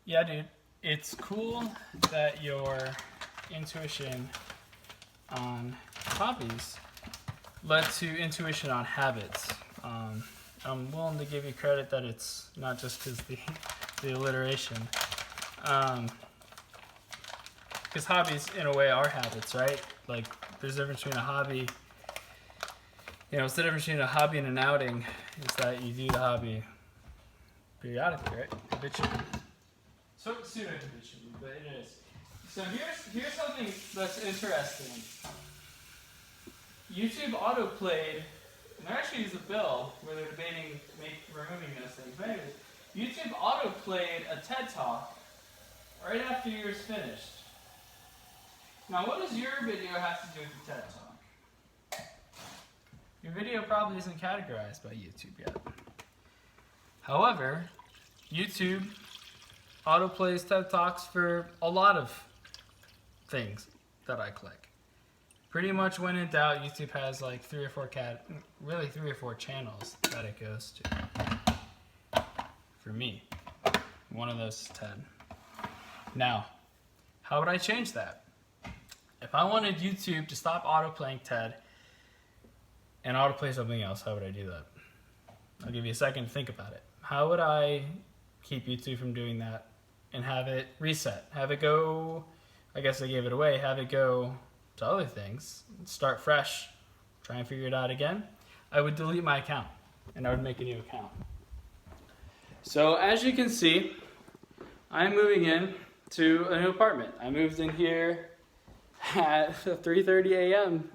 Yeah, dude, it's cool that your intuition on hobbies led to intuition on habits. I'm willing to give you credit that it's not just because the alliteration. Because hobbies, in a way, are habits, right? Like, there's a difference between a hobby. It's the difference between a hobby and an outing is that you do the hobby periodically, right? Habitually. So pseudo-habitually, but it is. So here's something that's interesting. YouTube autoplayed, and there actually is a bill where they're debating removing those things. But anyways, YouTube autoplayed a TED Talk right after yours finished. Now, what does your video have to do with the TED Talk? Your video probably isn't categorized by YouTube yet. However, YouTube autoplays TED Talks for a lot of things that I click. Pretty much when in doubt, YouTube has like three or four channels that it goes to. For me, one of those is TED. Now, how would I change that? If I wanted YouTube to stop autoplaying TED and autoplay something else, how would I do that? I'll give you a second to think about it. How would I keep YouTube from doing that and have it reset? Have it go, I guess I gave it away, have it go to other things, start fresh, try and figure it out again? I would delete my account and I would make a new account. So as you can see, I'm moving in to a new apartment. I moved in here at 3:30 a.m.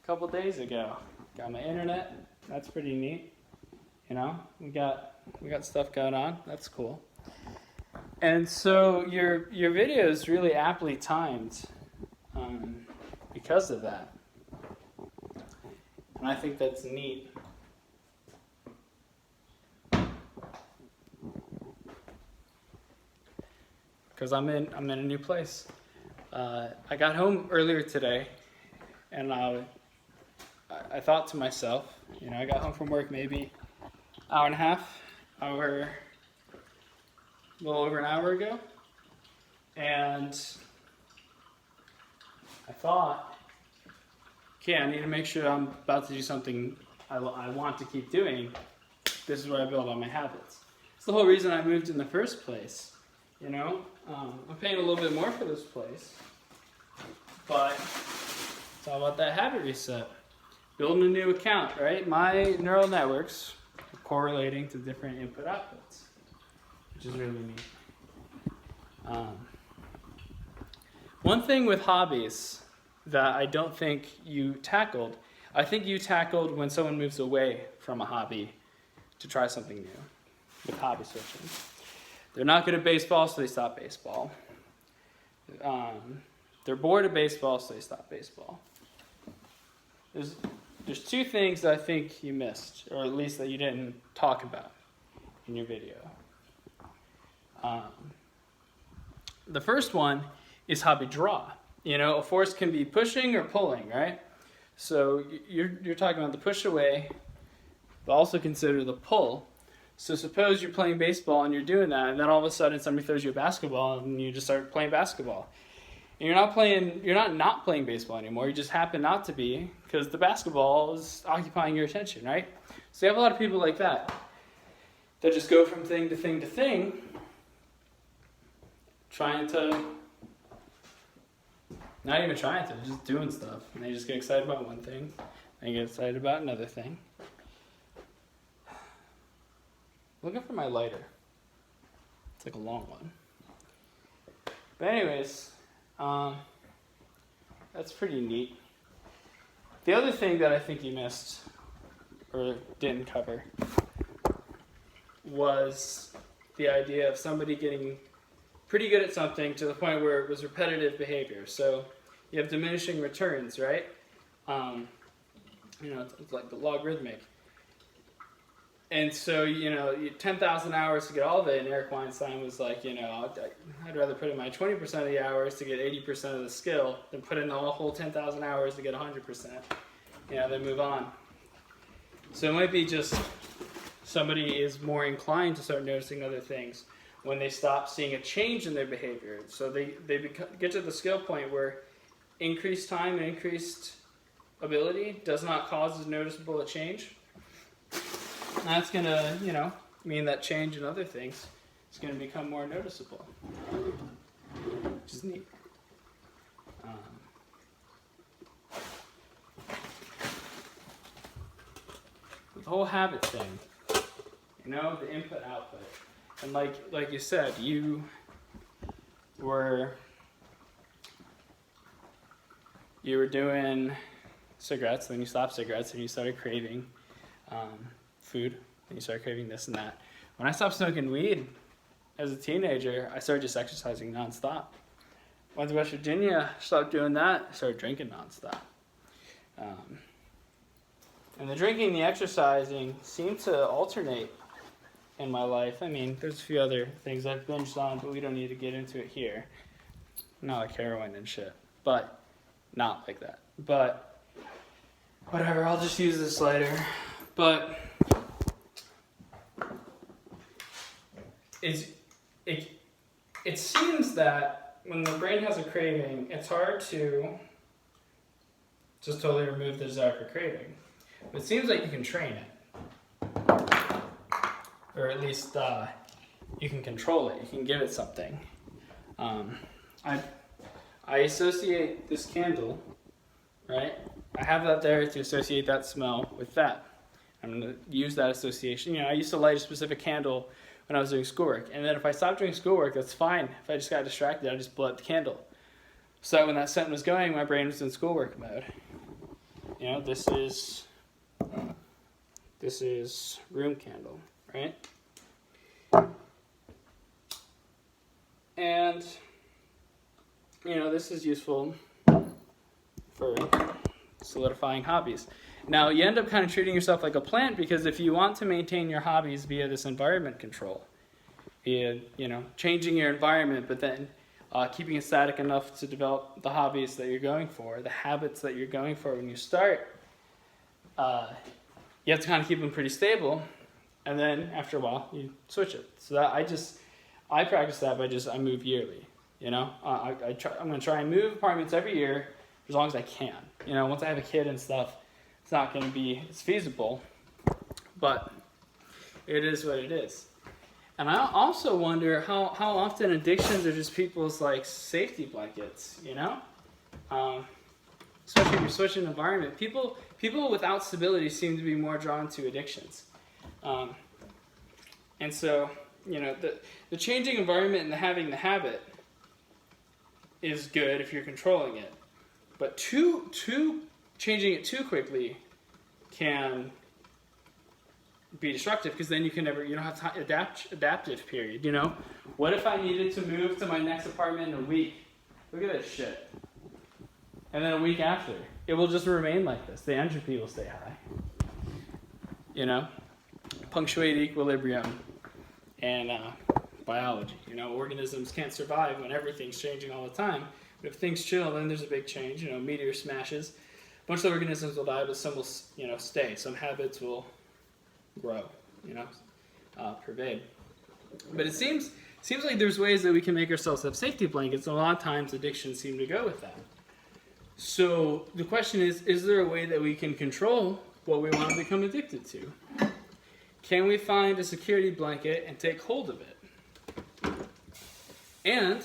a couple days ago. Got my internet. That's pretty neat. We got stuff going on. That's cool. And so your video is really aptly timed because of that. And I think that's neat. Because I'm in a new place. I got home earlier today, and I thought to myself, I got home from work maybe a little over an hour ago, and I thought, okay, I need to make sure I'm about to do something I want to keep doing. This is where I build on my habits. It's the whole reason I moved in the first place. I'm paying a little bit more for this place, but it's all about that habit reset. Building a new account, right? My neural networks are correlating to different input outputs, which is really neat. One thing with hobbies that I don't think you tackled, I think you tackled when someone moves away from a hobby to try something new with hobby switching. They're not good at baseball, so they stop baseball. They're bored of baseball, so they stop baseball. There's two things that I think you missed, or at least that you didn't talk about in your video. The first one is hobby draw. A force can be pushing or pulling, right? So you're talking about the push away, but also consider the pull. So suppose you're playing baseball and you're doing that, and then all of a sudden somebody throws you a basketball and you just start playing basketball. And you're not playing baseball anymore, you just happen not to be, because the basketball is occupying your attention, right? So you have a lot of people like that just go from thing to thing to thing, just doing stuff. And they just get excited about one thing, and get excited about another thing. Looking for my lighter. It's like a long one. But anyways, that's pretty neat. The other thing that I think you missed, or didn't cover, was the idea of somebody getting pretty good at something to the point where it was repetitive behavior. So you have diminishing returns, right? It's like the logarithmic. And so, 10,000 hours to get all of it, and Eric Weinstein was like, I'd rather put in my 20% of the hours to get 80% of the skill than put in the whole 10,000 hours to get 100%, then move on. So it might be just somebody is more inclined to start noticing other things, when they stop seeing a change in their behavior. So they get to the skill point where increased time and increased ability does not cause as noticeable a change. That's going to, you know, mean that change in other things is going to become more noticeable, which is neat. The whole habit thing, you know, the input output, and like you said, you were doing cigarettes, then you stopped cigarettes, and you started craving food, and you started craving this and that. When I stopped smoking weed as a teenager, I started just exercising nonstop. Went to West Virginia, stopped doing that, started drinking nonstop. And the drinking and the exercising seem to alternate in my life. I mean, there's a few other things I've binged on, but we don't need to get into it here. Not like heroin and shit, but not like that. But whatever, I'll just use this lighter. But it seems that when the brain has a craving, it's hard to just totally remove the desire for craving. But it seems like you can train it. Or at least you can control it. You can give it something. I associate this candle, right? I have that there to associate that smell with that. I'm going to use that association. You know, I used to light a specific candle when I was doing schoolwork. And then if I stopped doing schoolwork, that's fine. If I just got distracted, I just blew out the candle. So when that scent was going, my brain was in schoolwork mode. You know, this is room candle, right? And, you know, this is useful for solidifying hobbies. Now, you end up kind of treating yourself like a plant, because if you want to maintain your hobbies via this environment control, via, you know, changing your environment, but then keeping it static enough to develop the hobbies that you're going for, the habits that you're going for when you start, you have to kind of keep them pretty stable, and then after a while, you switch it. So that I practice that by I move yearly, you know? I'm going to try and move apartments every year as long as I can. You know, once I have a kid and stuff, it's not going to be as feasible, but it is what it is. And I also wonder how often addictions are just people's like safety blankets, you know? Especially if you're switching environment. People without stability seem to be more drawn to addictions. And so, you know, the changing environment and having the habit is good if you're controlling it. But changing it too quickly can be destructive, because then you don't have time, adaptive period, you know? What if I needed to move to my next apartment in a week? Look at this shit. And then a week after, it will just remain like this. The entropy will stay high. You know? Punctuate equilibrium and biology. You know, organisms can't survive when everything's changing all the time. But if things chill, then there's a big change. You know, meteor smashes. A bunch of organisms will die, but some will, you know, stay. Some habits will grow, you know, pervade. But it seems like there's ways that we can make ourselves have safety blankets, and a lot of times addictions seem to go with that. So the question is there a way that we can control what we want to become addicted to? Can we find a security blanket and take hold of it? And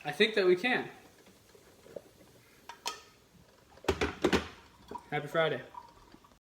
I think that we can. Happy Friday.